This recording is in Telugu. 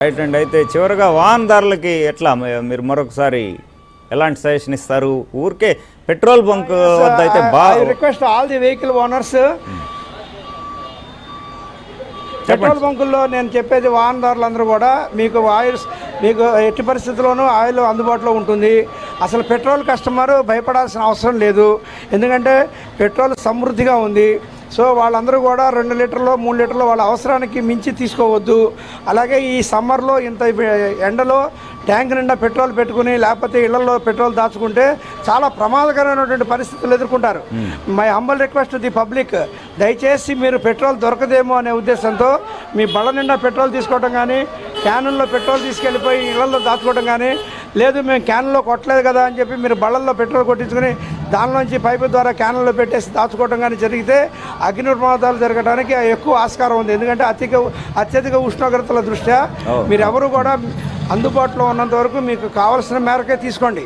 రైట్ అండి. అయితే చివరిగా వాహనదారులకి ఎట్లా మీరు మరొకసారి ఎలాంటి సజెషన్ ఇస్తారు? ఊరికే పెట్రోల్ బంక్ వద్ద అయితే request all the vehicle owners, petrol బంకుల్లో నేను చెప్పేది వాహనదారులందరూ కూడా మీకు ఎట్టి పరిస్థితుల్లోనూ ఆయిల్ అందుబాటులో ఉంటుంది. అసలు పెట్రోల్ కస్టమర్ భయపడాల్సిన అవసరం లేదు, ఎందుకంటే పెట్రోల్ సమృద్ధిగా ఉంది. సో వాళ్ళందరూ కూడా 2 లీటర్లు 3 లీటర్లు వాళ్ళ అవసరానికి మించి తీసుకోవద్దు. అలాగే ఈ సమ్మర్లో ఇంత ఎండలో ట్యాంక్ నిండా పెట్రోల్ పెట్టుకుని లేకపోతే ఇళ్లలో పెట్రోల్ దాచుకుంటే చాలా ప్రమాదకరమైనటువంటి పరిస్థితులు ఎదుర్కొంటారు. My humble request the public, దయచేసి మీరు పెట్రోల్ దొరకదేమో అనే ఉద్దేశంతో మీ బళ్ళ నిండా పెట్రోల్ తీసుకోవడం కానీ, క్యానుల్లో పెట్రోల్ తీసుకెళ్ళిపోయి ఇళ్లలో దాచుకోవడం కానీ, లేదు మేము క్యాన్లో కొట్టలేదు కదా అని చెప్పి మీరు బళ్ళల్లో పెట్రోల్ కొట్టించుకొని దానిలోంచి పైపు ద్వారా క్యాన్లో పెట్టేసి దాచుకోవడం కానీ జరిగితే అగ్ని ప్రమాదాలు జరగడానికి ఎక్కువ ఆస్కారం ఉంది. ఎందుకంటే అత్యధిక ఉష్ణోగ్రతల దృష్ట్యా మీరెవరు కూడా అందుబాటులో ఉన్నంత వరకు మీకు కావాల్సిన మేరకే తీసుకోండి.